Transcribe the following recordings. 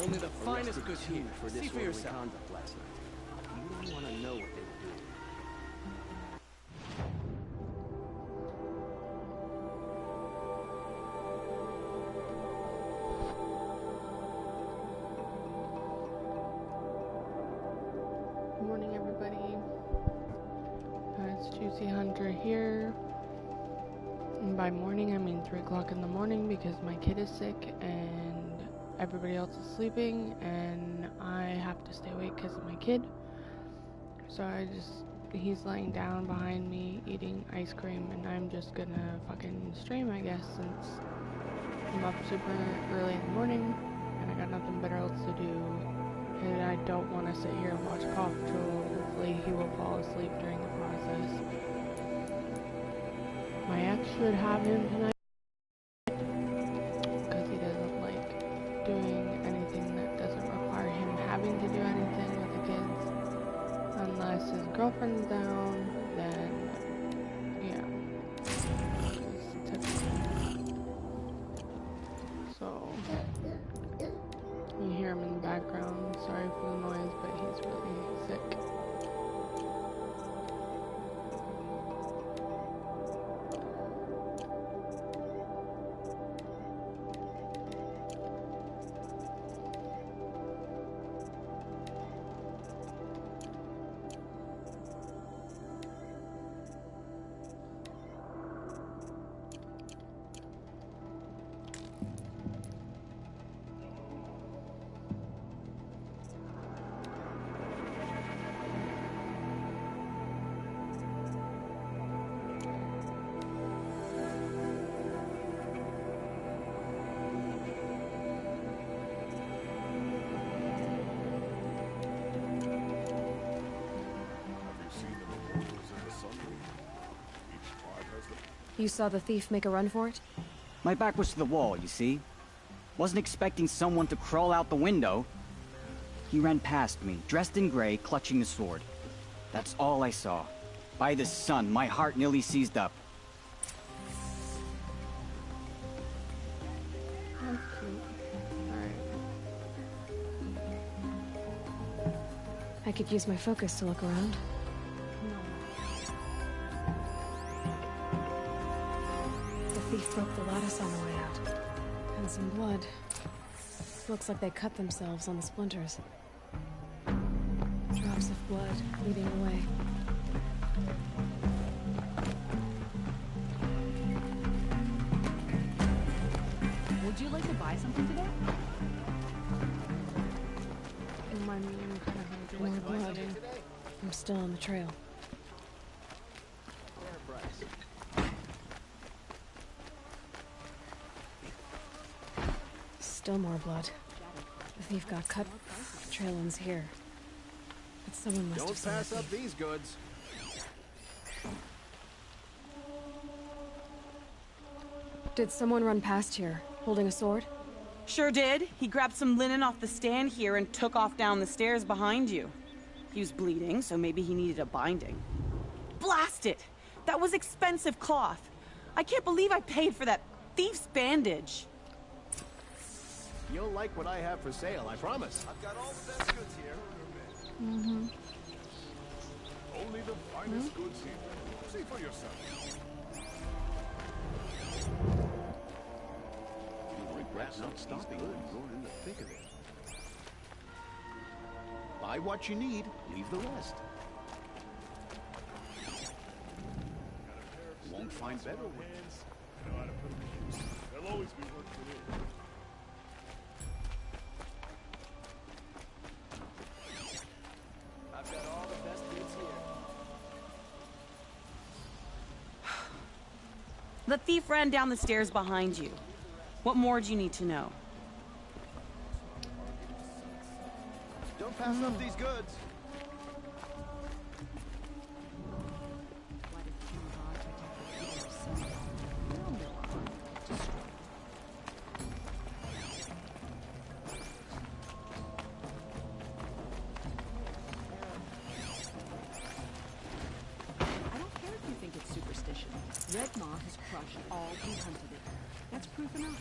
Only the finest goods here. For See for yourself. conduct last night. You don't want to know what they were doing. Good morning, everybody. It's Juicy Hunter here. And by morning, I mean 3 o'clock in the morning because my kid is sick and everybody else is sleeping and I have to stay awake because of my kid. So he's laying down behind me eating ice cream and I'm just gonna fucking stream, I guess, since I'm up super early in the morning and I got nothing better else to do. And I don't want to sit here and watch Paw Patrol. Hopefully he will fall asleep during the process. My ex should have him tonight because he doesn't like doing anything that doesn't require him having to do anything with the kids. Unless his girlfriend's down, then yeah. It's typical. So you hear him in the background. Sorry for the noise, but he's really sick. You saw the thief make a run for it? My back was to the wall, you see? Wasn't expecting someone to crawl out the window. He ran past me, dressed in gray, clutching a sword. That's all I saw. By the sun, my heart nearly seized up. That's cute. Alright. I could use my focus to look around. The thief broke the lattice on the way out. And some blood. Looks like they cut themselves on the splinters. Drops of blood leading the way. Would you like to buy something today? Remind me, I'm kind of More blood. I'm still on the trail. Still more blood. The thief got cut. The trail ends here. But someone must have seen the Don't pass up thief. these goods. Did someone run past here, holding a sword? Sure did. He grabbed some linen off the stand here and took off down the stairs behind you. He was bleeding, so maybe he needed a binding. Blast it! That was expensive cloth. I can't believe I paid for that thief's bandage. You'll like what I have for sale, I promise. I've got all the best goods here. Mm-hmm. Only the finest goods here. See for yourself. You'll regret not stopping when you're in the thick of it. Buy what you need, leave the rest. You won't find better ones. I know how to put them to use. There'll always be work to do. I've got all the best goods here. The thief ran down the stairs behind you. What more do you need to know? Don't pass up these goods. Red Maw has crushed all who hunted it. That's proof enough.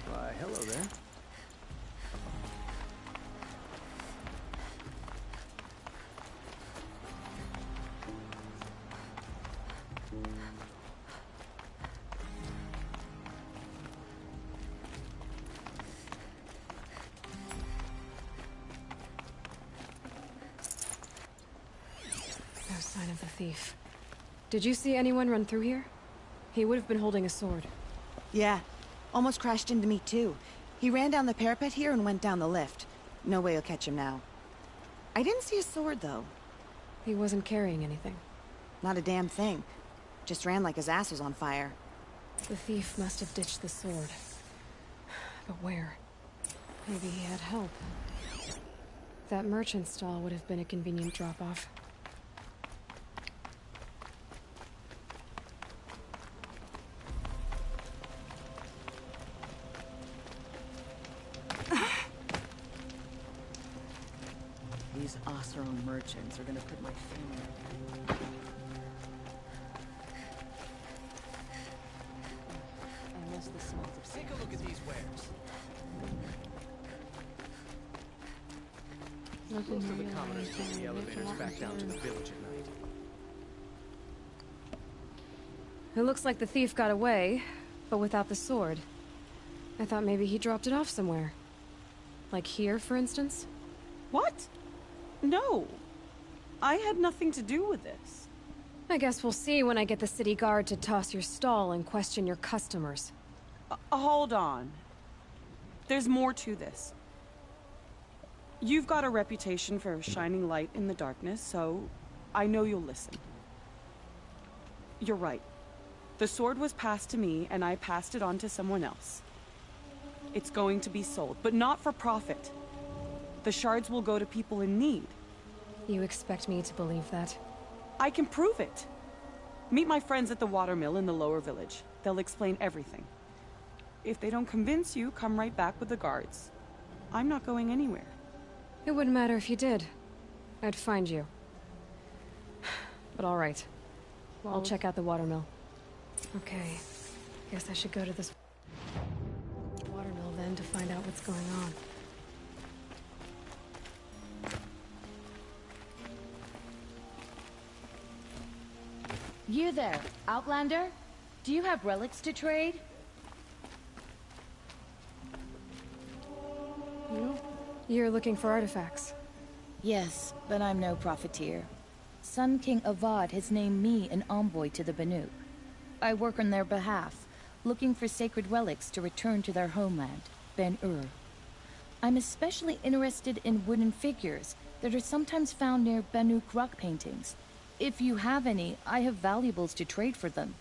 Why, hello there. No sign of the thief. Did you see anyone run through here? He would have been holding a sword. Yeah. Almost crashed into me, too. He ran down the parapet here and went down the lift. No way you'll catch him now. I didn't see a sword, though. He wasn't carrying anything. Not a damn thing. Just ran like his ass was on fire. The thief must have ditched the sword. But where? Maybe he had help. That merchant stall would have been a convenient drop-off. These Oseron merchants are gonna put my family. I miss the smells of Take a look at these wares. Nothing Most of the here. commoners take the elevators back down to the village at night. It looks like the thief got away, but without the sword. I thought maybe he dropped it off somewhere. Like here, for instance? What? No. I had nothing to do with this. I guess we'll see when I get the city guard to toss your stall and question your customers. Hold on. There's more to this. You've got a reputation for shining light in the darkness, so I know you'll listen. You're right. The sword was passed to me, and I passed it on to someone else. It's going to be sold, but not for profit. The shards will go to people in need. You expect me to believe that? I can prove it. Meet my friends at the watermill in the lower village. They'll explain everything. If they don't convince you, come right back with the guards. I'm not going anywhere. It wouldn't matter if you did. I'd find you. But all right. I'll check out the watermill. Okay. Guess I should go to this watermill then to find out what's going on. You there, Outlander? Do you have relics to trade? You're looking for artifacts. Yes, but I'm no profiteer. Sun King Avad has named me an envoy to the Banuk. I work on their behalf, looking for sacred relics to return to their homeland, Ben-Ur. I'm especially interested in wooden figures that are sometimes found near Banuk rock paintings. If you have any, I have valuables to trade for them.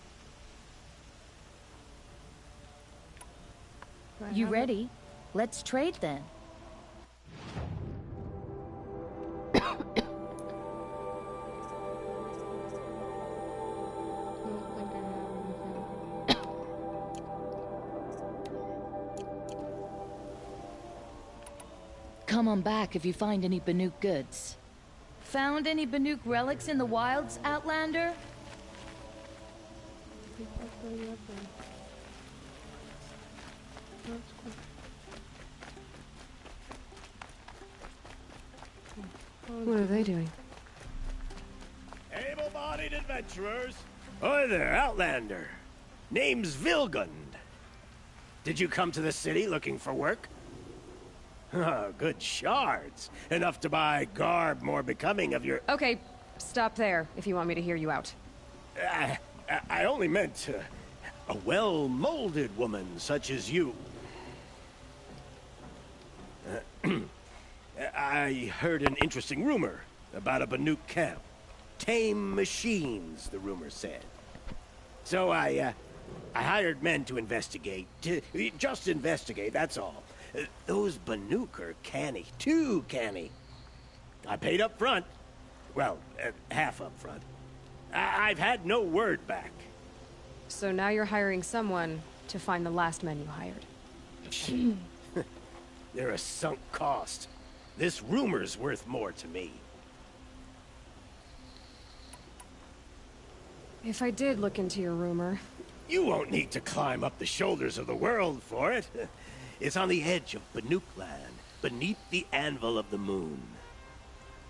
You ready? Let's trade then. Come on back if you find any Banuk goods. Found any Banuk relics in the wilds, Outlander? What are they doing? Able-bodied adventurers. Hi there, Outlander. Name's Vilgund. Did you come to the city looking for work? Ah, good shards. Enough to buy garb more becoming of your... Okay, stop there if you want me to hear you out. I only meant a well-molded woman such as you. I heard an interesting rumor about a Banuk camp. Tame machines, the rumor said. So I hired men to investigate. Just investigate, that's all. Those Banuk are canny, too canny. I paid up front. Well, half up front. I've had no word back. So now you're hiring someone to find the last men you hired. They're a sunk cost. This rumor's worth more to me. If I did look into your rumor, You won't need to climb up the shoulders of the world for it. It's on the edge of Banuk land, beneath the anvil of the moon.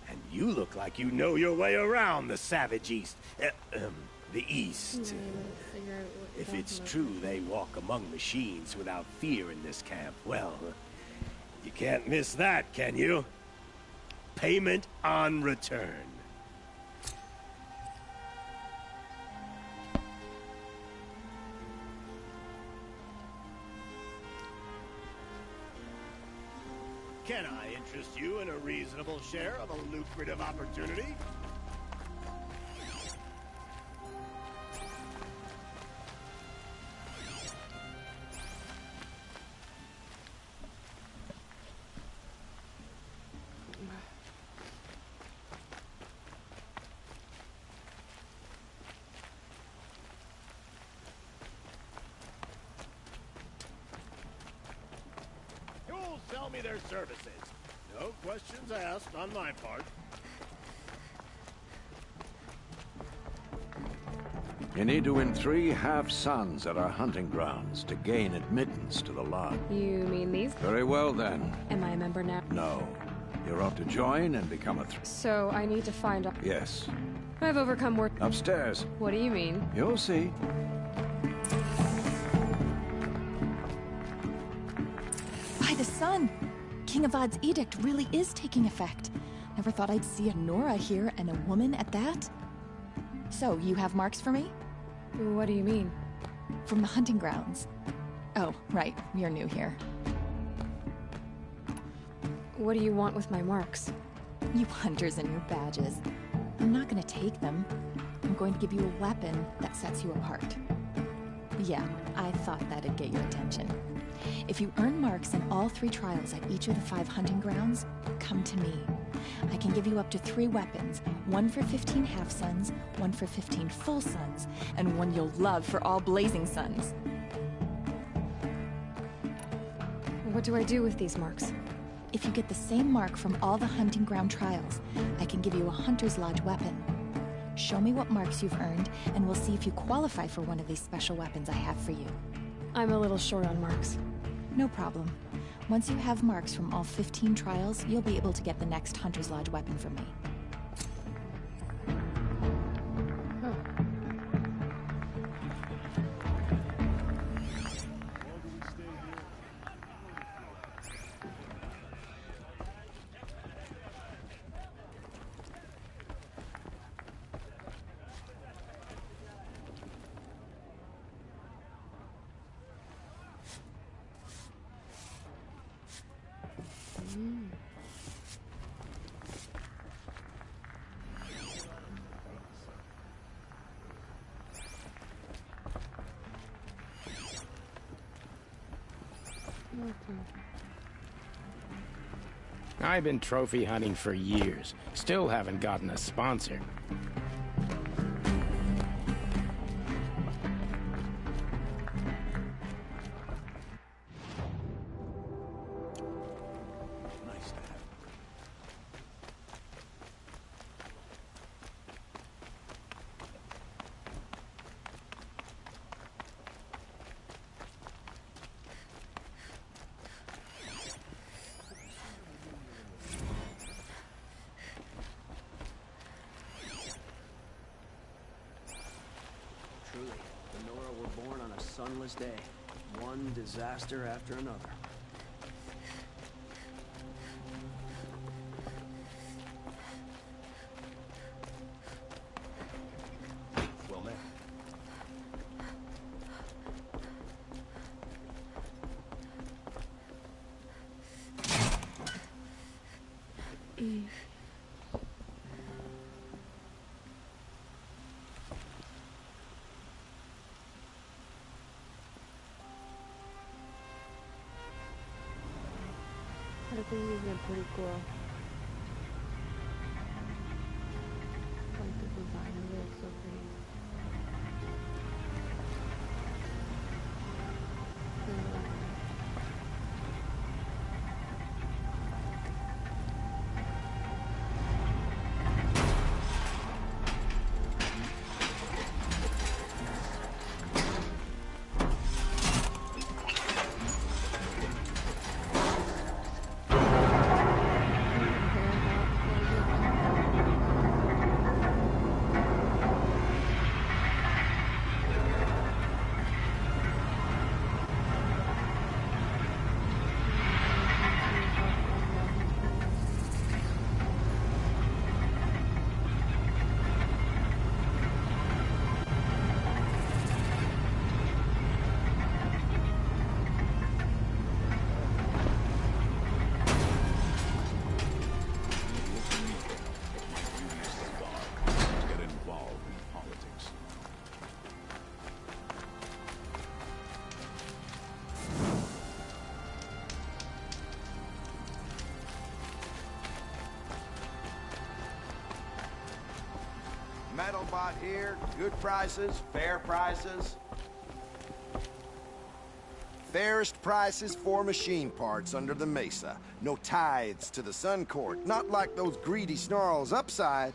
And you look like you know your way around the savage east. The east. If it's true they walk among machines without fear in this camp, well, you can't miss that, can you? Payment on return. Can I interest you in a reasonable share of a lucrative opportunity? You'll sell me their services. No questions asked on my part. You need to win 3 half-suns at our hunting grounds to gain admittance to the lodge. You mean these? Very well, then. Am I a member now? No. You're off to join and become a So I need to find... Yes. I've overcome more... Upstairs. What do you mean? You'll see. By the sun! King Avad's edict really is taking effect. Never thought I'd see a Nora here, and a woman at that. So, you have marks for me? What do you mean? From the hunting grounds. Oh, right. You're new here. What do you want with my marks? You hunters and your badges. I'm not gonna take them. I'm going to give you a weapon that sets you apart. Yeah, I thought that'd get your attention. If you earn marks in all 3 trials at each of the 5 hunting grounds, come to me. I can give you up to 3 weapons, 1 for 15 half-suns, 1 for 15 full suns, and 1 you'll love for all blazing suns. What do I do with these marks? If you get the same mark from all the hunting ground trials, I can give you a Hunter's Lodge weapon. Show me what marks you've earned, and we'll see if you qualify for one of these special weapons I have for you. I'm a little short on marks. No problem. Once you have marks from all 15 trials, you'll be able to get the next Hunter's Lodge weapon from me. I've been trophy hunting for years. Still haven't gotten a sponsor. Truly, the Nora were born on a sunless day. One disaster after another. Well met. I think these are pretty cool. Like the design of it is so pretty. Metal bought here, good prices, fair prices. Fairest prices for machine parts under the mesa. No tithes to the Sun Court, not like those greedy snarls upside.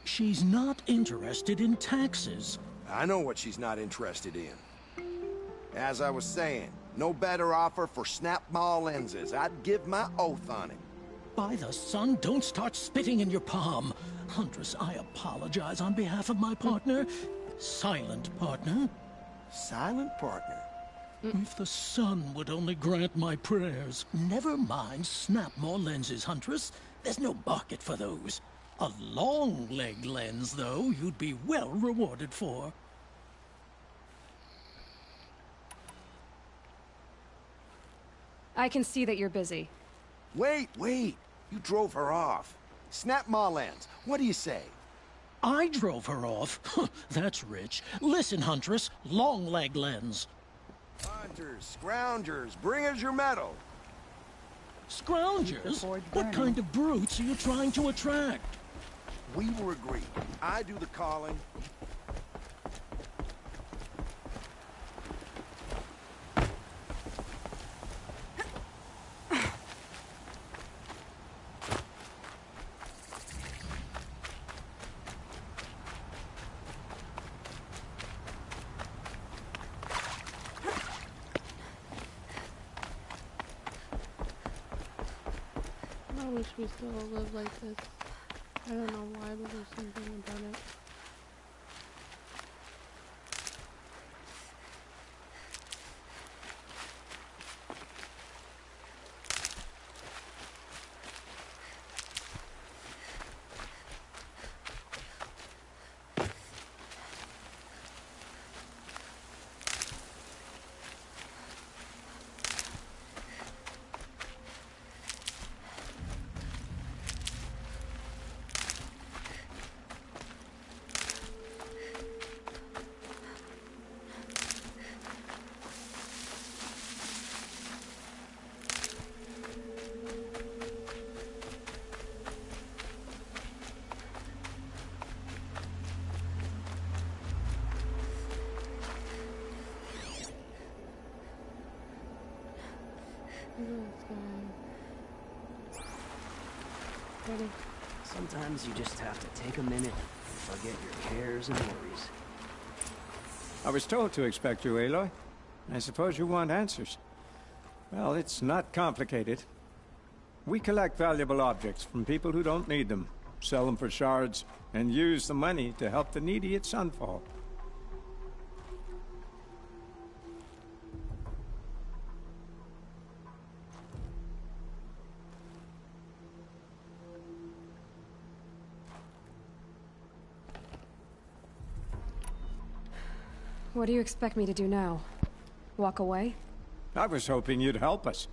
She's not interested in taxes. I know what she's not interested in. As I was saying, no better offer for snap-maw lenses. I'd give my oath on it. By the sun, don't start spitting in your palm. Huntress, I apologize on behalf of my partner. Silent partner. Silent partner? If the sun would only grant my prayers. Never mind snap-maw lenses, Huntress. There's no market for those. A long-leg lens, though, you'd be well rewarded for. I can see that you're busy. Wait. You drove her off. Snap-maw lens. What do you say? I drove her off? That's rich. Listen, Huntress. Long-leg lens. Hunters, scroungers, bring us your metal. Scroungers? What kind of brutes are you trying to attract? We were agreed. I do the calling. I wish we still lived like this. I don't know why, but there's something about it. Sometimes you just have to take a minute and forget your cares and worries. I was told to expect you, Aloy. I suppose you want answers. Well, it's not complicated. We collect valuable objects from people who don't need them, sell them for shards, and use the money to help the needy at Sunfall. What do you expect me to do now? Walk away? I was hoping you'd help us.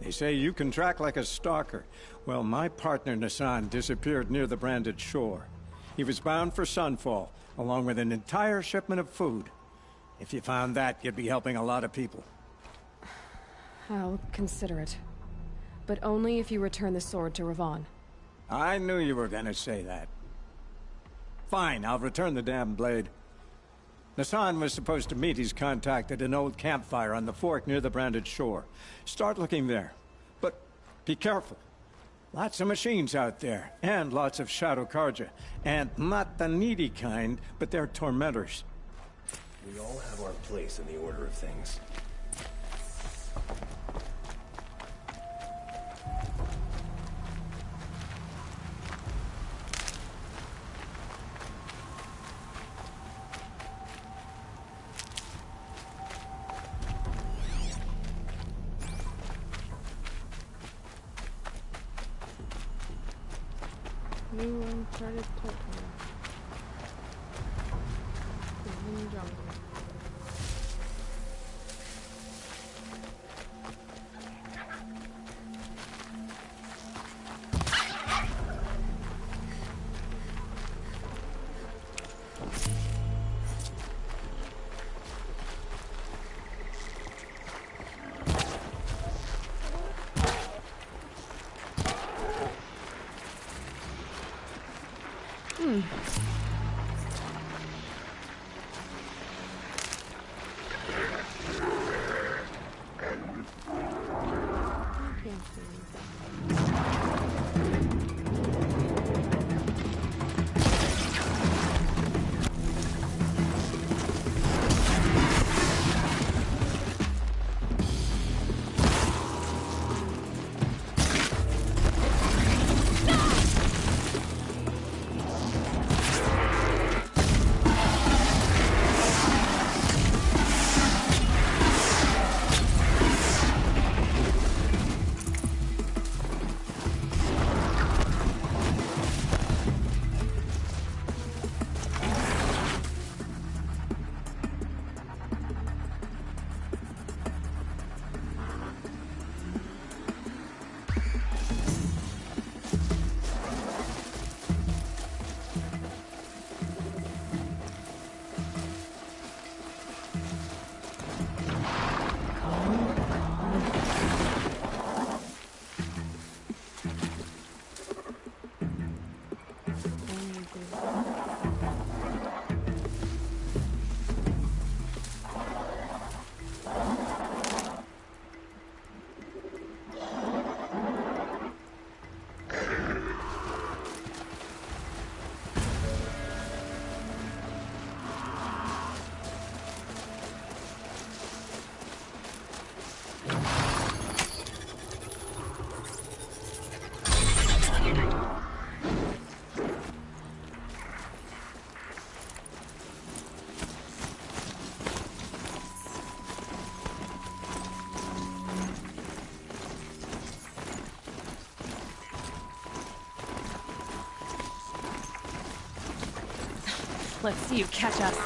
They say you can track like a stalker. Well, my partner Nassan disappeared near the Branded Shore. He was bound for Sunfall, along with an entire shipment of food. If you found that, you'd be helping a lot of people. I'll consider it. But only if you return the sword to Ravon. I knew you were gonna say that. Fine, I'll return the damn blade. Nassan was supposed to meet his contact at an old campfire on the fork near the Branded Shore. Start looking there. But be careful. Lots of machines out there, and lots of Shadow Carja. And not the needy kind, but they're tormentors. We all have our place in the order of things. New uncharted territory. In the jungle. Let's see you catch us.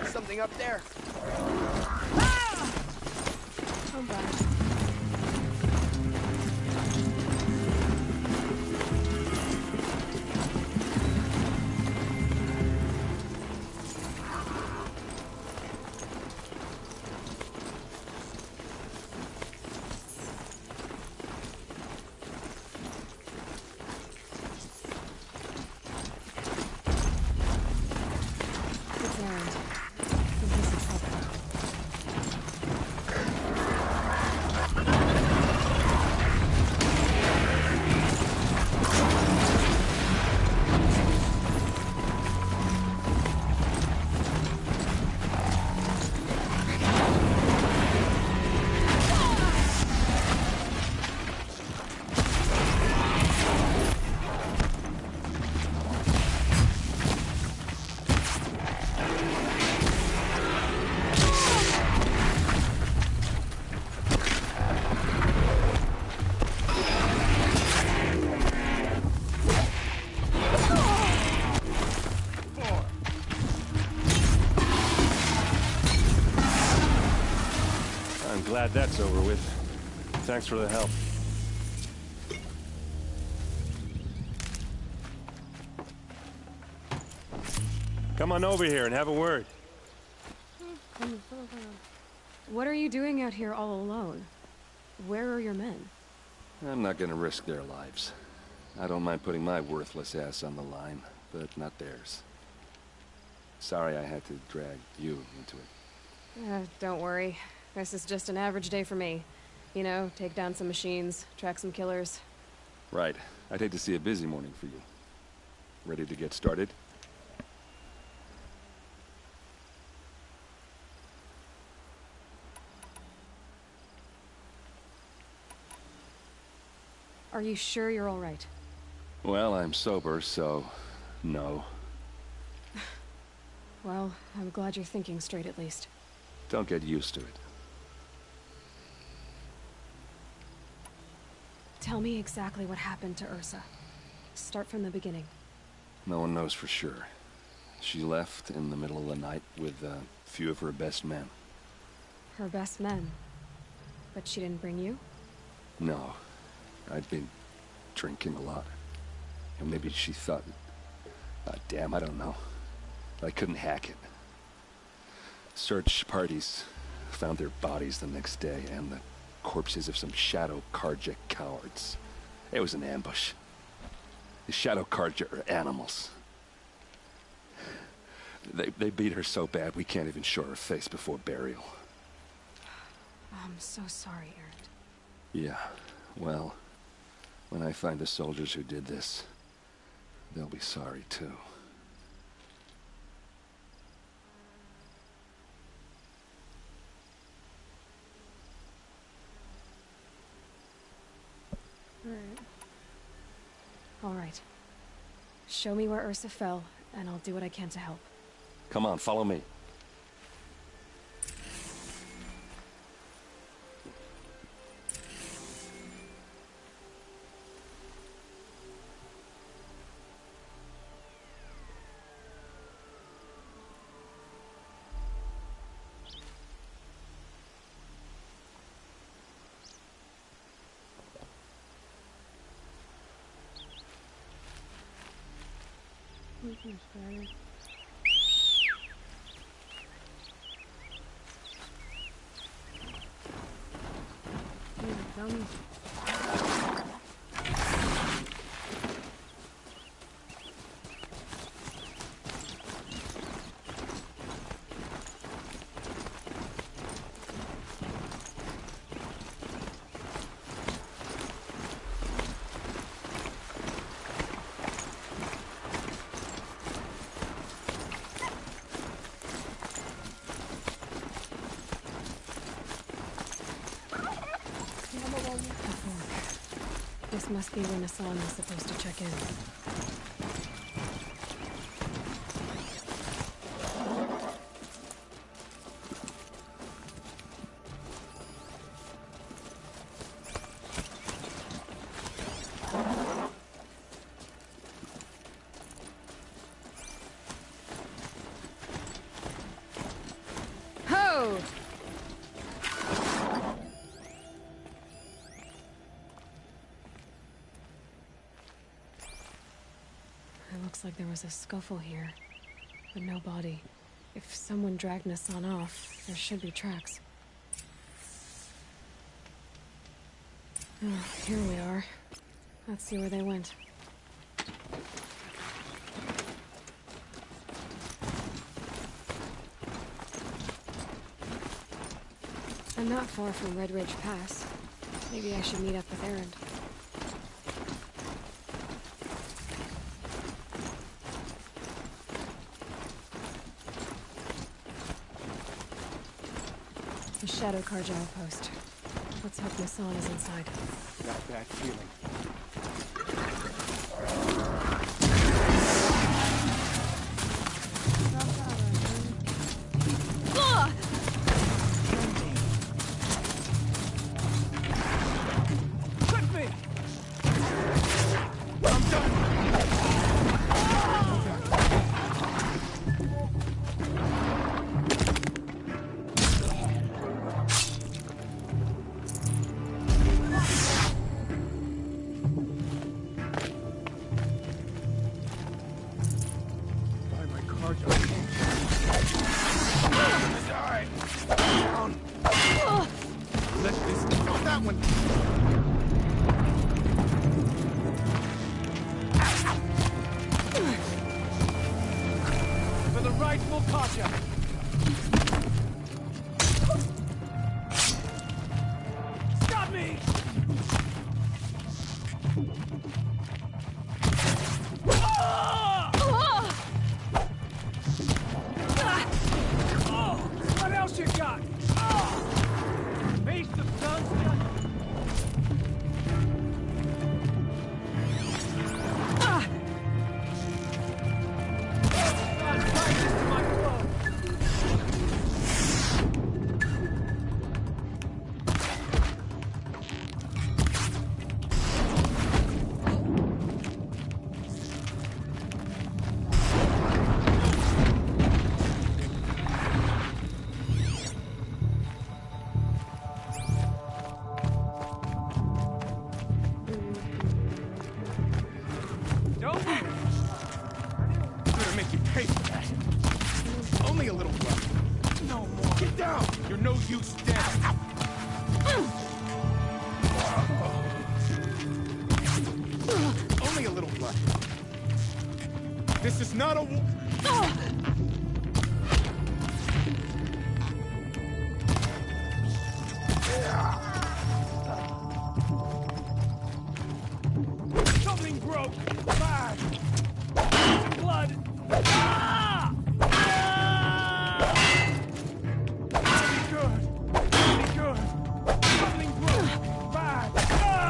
Something up there. Come back. Glad that's over with. Thanks for the help. Come on over here and have a word. What are you doing out here all alone? Where are your men? I'm not gonna risk their lives. I don't mind putting my worthless ass on the line, but not theirs. Sorry I had to drag you into it. Don't worry. This is just an average day for me. You know, take down some machines, track some killers. Right. I'd hate to see a busy morning for you. Ready to get started? Are you sure you're all right? Well, I'm sober, so no. Well, I'm glad you're thinking straight at least. Don't get used to it. Tell me exactly what happened to Ursa. Start from the beginning. No one knows for sure. She left in the middle of the night with a few of her best men. Her best men? But she didn't bring you? No. I'd been drinking a lot. And maybe she thought... damn, I don't know. I couldn't hack it. Search parties found their bodies the next day, and the corpses of some Shadow Carja cowards. It was an ambush. The Shadow Carja are animals. They beat her so bad we can't even show her face before burial. I'm so sorry, Erend. Yeah, well, when I find the soldiers who did this, they'll be sorry too. All right. Show me where Ursa fell, and I'll do what I can to help. Come on, follow me. This must be where Nassan was supposed to check in. Ho! Looks like there was a scuffle here, but no body. If someone dragged Nassan off, there should be tracks. Oh, here we are. Let's see where they went. I'm not far from Red Ridge Pass. Maybe I should meet up with Erend. The Shadow Carja outpost. Let's hope Nassan is inside. Got that feeling. charge of the king. Die! Down! Let this... Oh, that one! For the rightful Katja! Stop me! What else you got? Face the sun's This is not a war. Something broke! Bad! Blood! Ah! Pretty good! Pretty good! Something broke! Bad! Ah!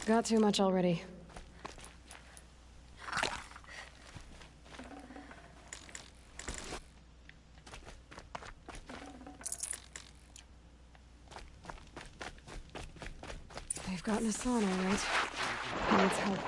Got too much already. They've gotten Hassan, all right. He needs help.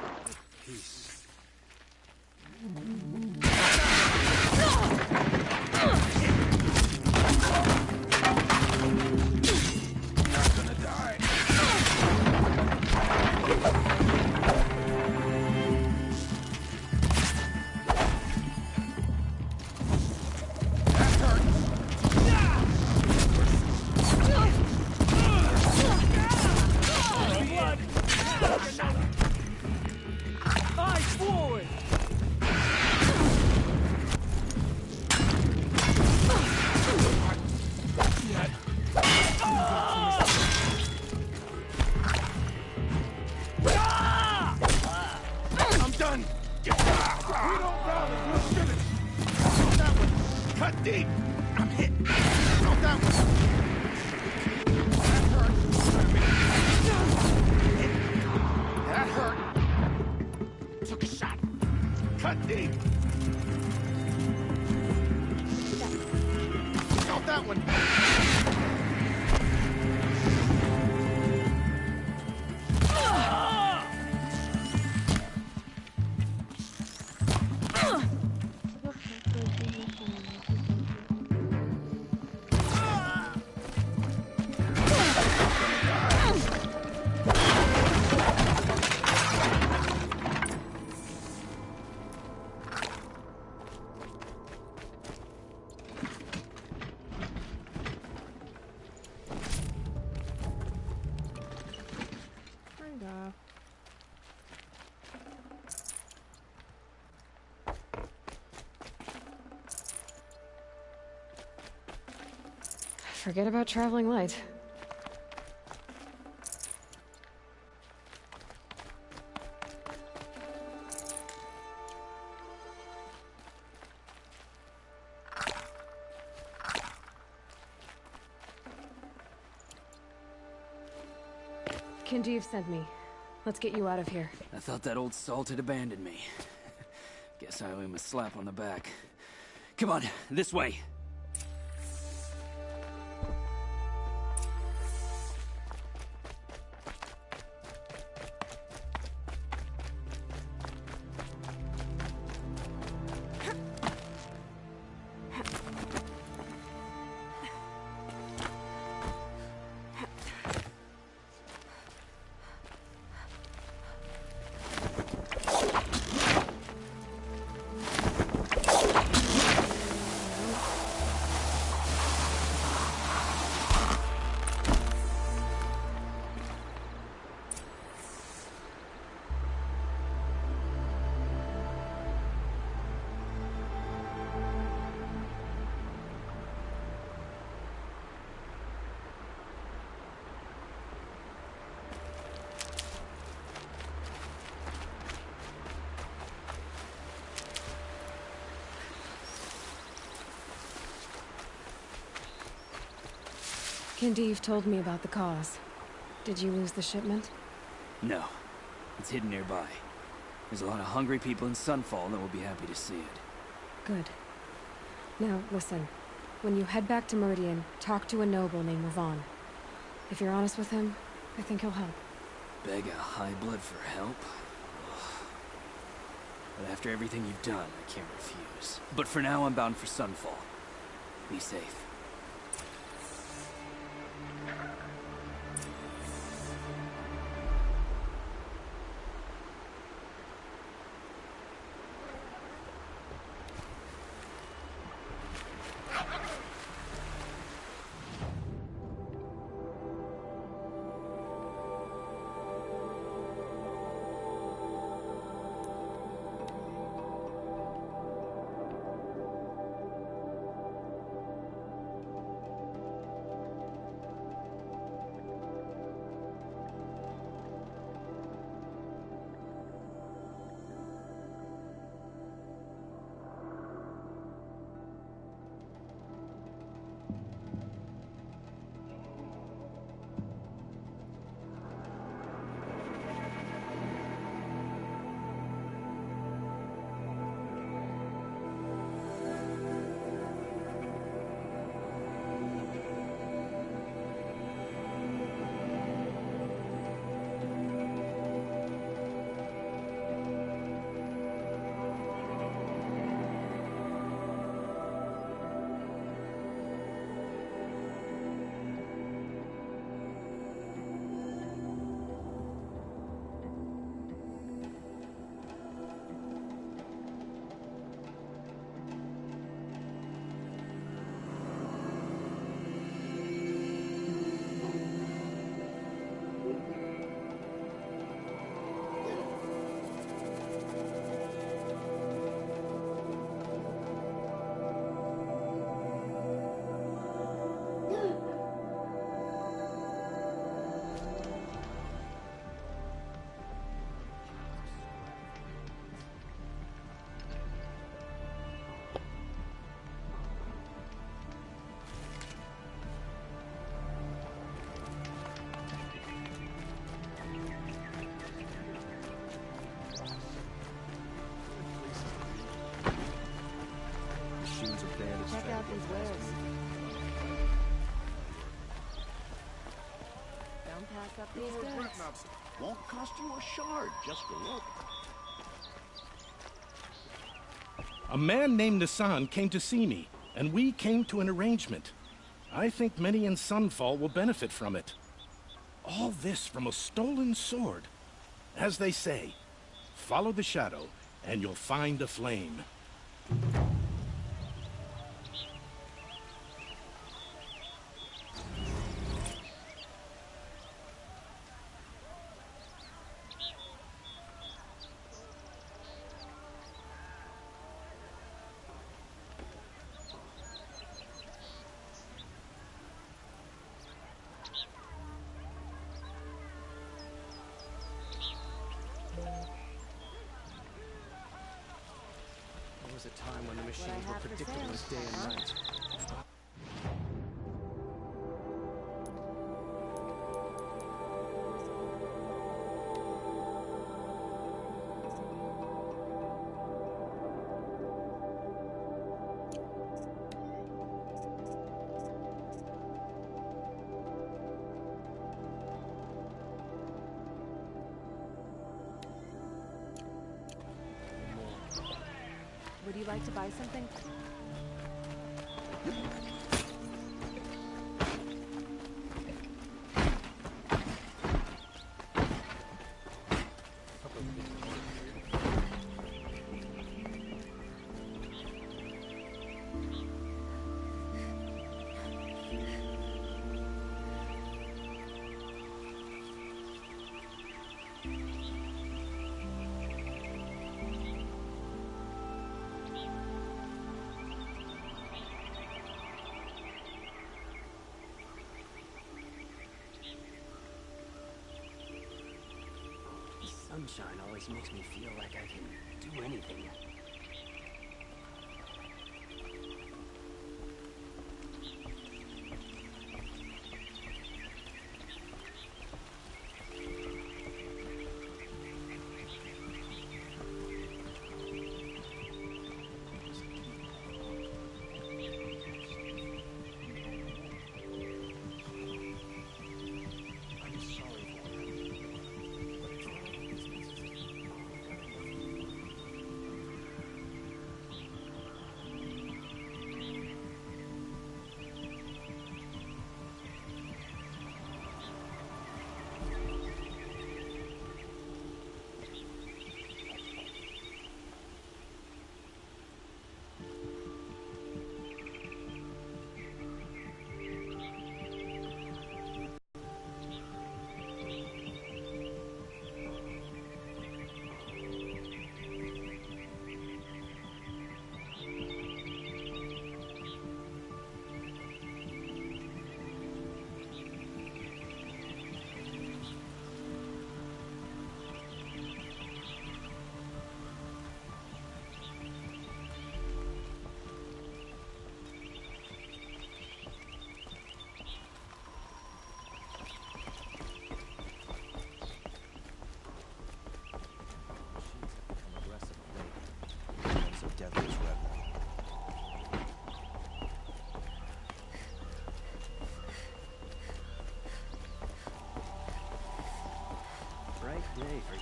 Forget about traveling light. Kendiv sent me. Let's get you out of here. I thought that old salt had abandoned me. Guess I owe him a slap on the back. Come on, this way. Kindev told me about the cause. Did you lose the shipment? No. It's hidden nearby. There's a lot of hungry people in Sunfall that will be happy to see it. Good. Now, listen. When you head back to Meridian, talk to a noble named Ravon. If you're honest with him, I think he'll help. Beg a high blood for help? Ugh. But after everything you've done, I can't refuse. But for now, I'm bound for Sunfall. Be safe. Check out these wares. Don't pass up these goods. Won't cost you a shard just to look. A man named Nisan came to see me, and we came to an arrangement. I think many in Sunfall will benefit from it. All this from a stolen sword. As they say, follow the shadow, and you'll find a flame. There was a time when the machines were predictable as day and night. Would you like to buy something? Sunshine always makes me feel like I can do anything.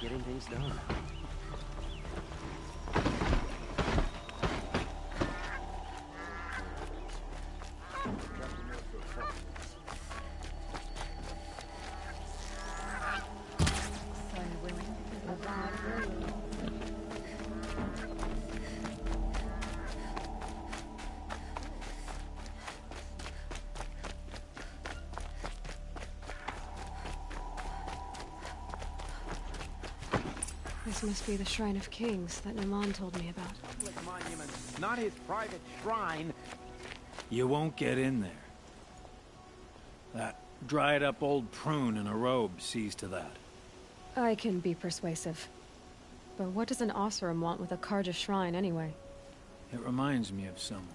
getting things done. This must be the Shrine of Kings that Naman told me about. Public monument, not his private shrine. You won't get in there. That dried-up old prune in a robe sees to that. I can be persuasive. But what does an Oseram want with a Carja shrine anyway? It reminds me of someone.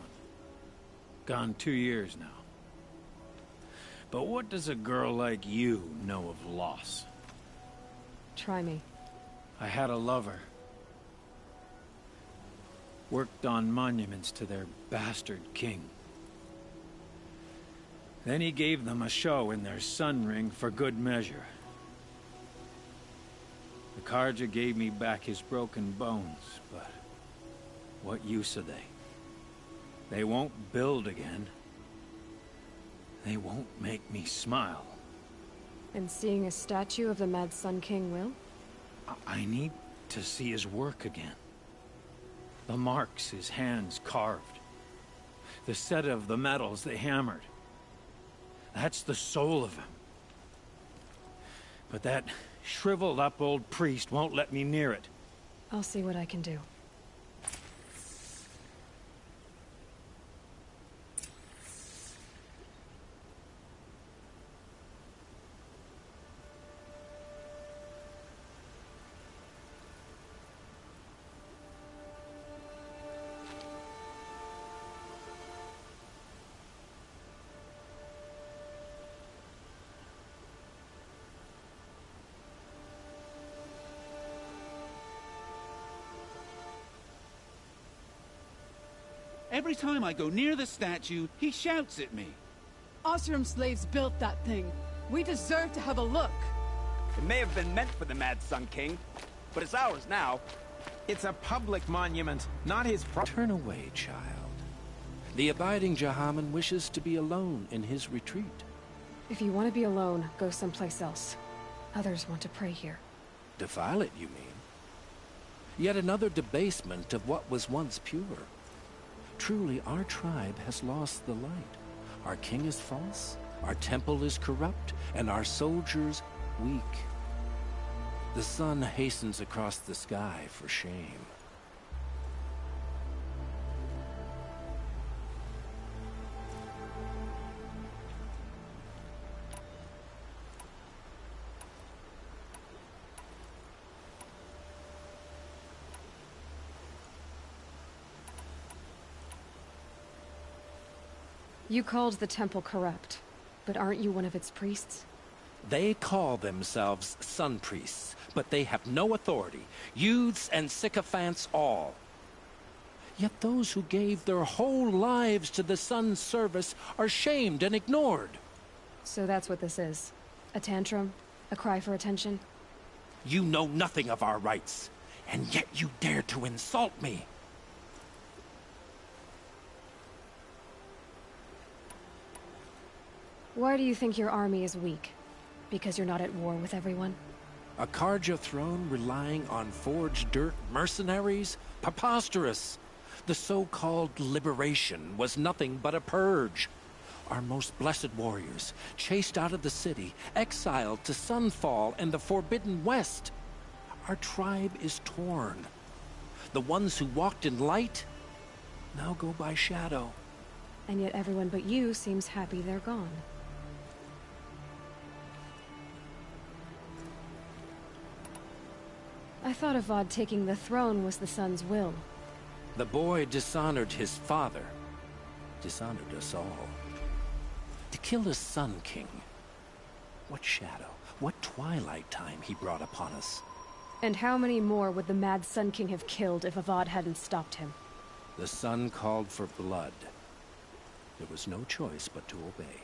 Gone 2 years now. But what does a girl like you know of loss? Try me. I had a lover. Worked on monuments to their bastard king. Then he gave them a show in their sun ring for good measure. The Carja gave me back his broken bones, but what use are they? They won't build again. They won't make me smile. And seeing a statue of the Mad Sun King will? I need to see his work again. The marks his hands carved. The set of the metals they hammered. That's the soul of him. But that shriveled up old priest won't let me near it. I'll see what I can do. Every time I go near the statue, he shouts at me. Oseram slaves built that thing. We deserve to have a look. It may have been meant for the Mad Sun King, but it's ours now. It's a public monument, not his Turn away, child. The abiding Jahaman wishes to be alone in his retreat. If you want to be alone, go someplace else. Others want to pray here. Defile it, you mean? Yet another debasement of what was once pure. Truly, our tribe has lost the light. Our king is false, our temple is corrupt, and our soldiers weak. The sun hastens across the sky for shame. You called the temple corrupt, but aren't you one of its priests? They call themselves sun priests, but they have no authority. Youths and sycophants all. Yet those who gave their whole lives to the sun's service are shamed and ignored. So that's what this is. A tantrum? A cry for attention? You know nothing of our rights, and yet you dare to insult me. Why do you think your army is weak? Because you're not at war with everyone? A Carja throne relying on forged dirt mercenaries? Preposterous! The so-called liberation was nothing but a purge. Our most blessed warriors, chased out of the city, exiled to Sunfall and the Forbidden West. Our tribe is torn. The ones who walked in light now go by shadow. And yet everyone but you seems happy they're gone. I thought Avad taking the throne was the sun's will. The boy dishonored his father, dishonored us all. To kill a Sun King. What shadow, what twilight time he brought upon us. And how many more would the Mad Sun King have killed if Avad hadn't stopped him? The sun called for blood. There was no choice but to obey.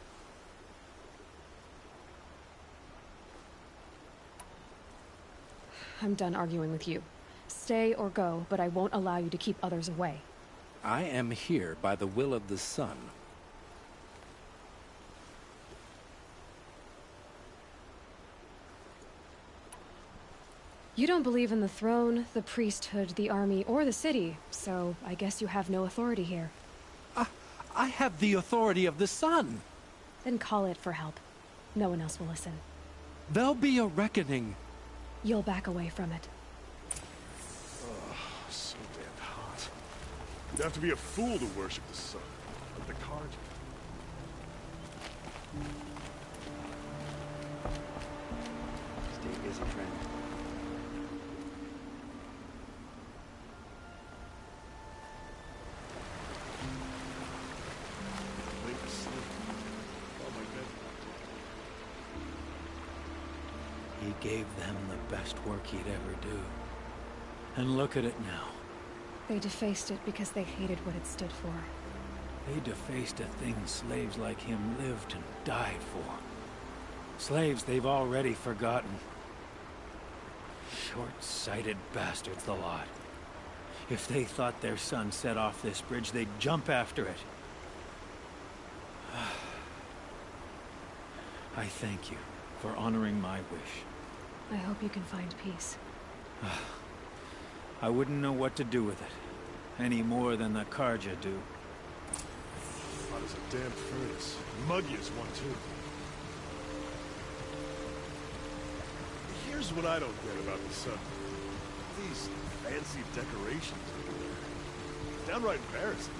I'm done arguing with you. Stay or go, but I won't allow you to keep others away. I am here by the will of the sun. You don't believe in the throne, the priesthood, the army, or the city, so I guess you have no authority here. I have the authority of the sun. Then call it for help. No one else will listen. There'll be a reckoning. You'll back away from it. Oh, so damn hot. You'd have to be a fool to worship the sun, like the Carja. Stay busy, friend. He gave them the best work he'd ever do. And look at it now. They defaced it because they hated what it stood for. They defaced a thing slaves like him lived and died for. Slaves they've already forgotten. Short-sighted bastards, the lot. If they thought their son set off this bridge, they'd jump after it. I thank you for honoring my wish. I hope you can find peace. I wouldn't know what to do with it, any more than the Carja do. Hot as a damn furnace. Muggy as one, too. Here's what I don't get about the sun. These fancy decorations everywhere. Downright embarrassing.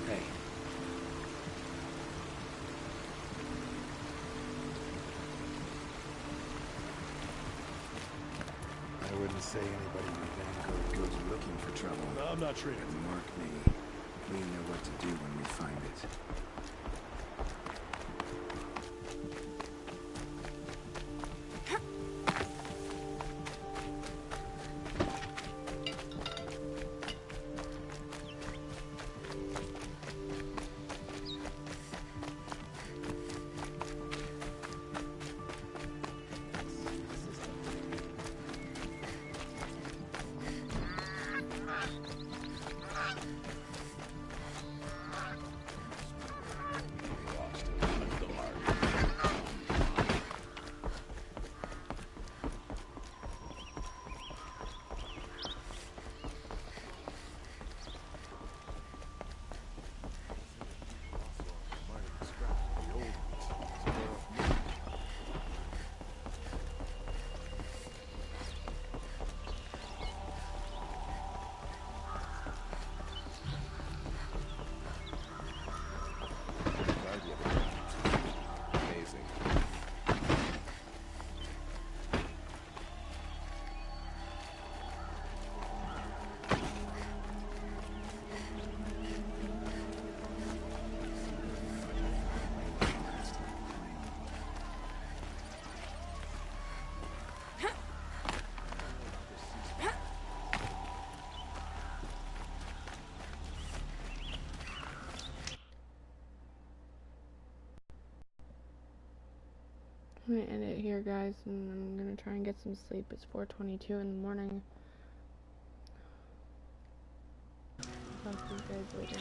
Hey. I wouldn't say anybody in Vancouver goes looking for trouble. No, I'm not treating it. Mark me. We know what to do when we find it. I'm gonna end it here, guys, and I'm gonna try and get some sleep. It's 4:22 in the morning. Talk to you guys later.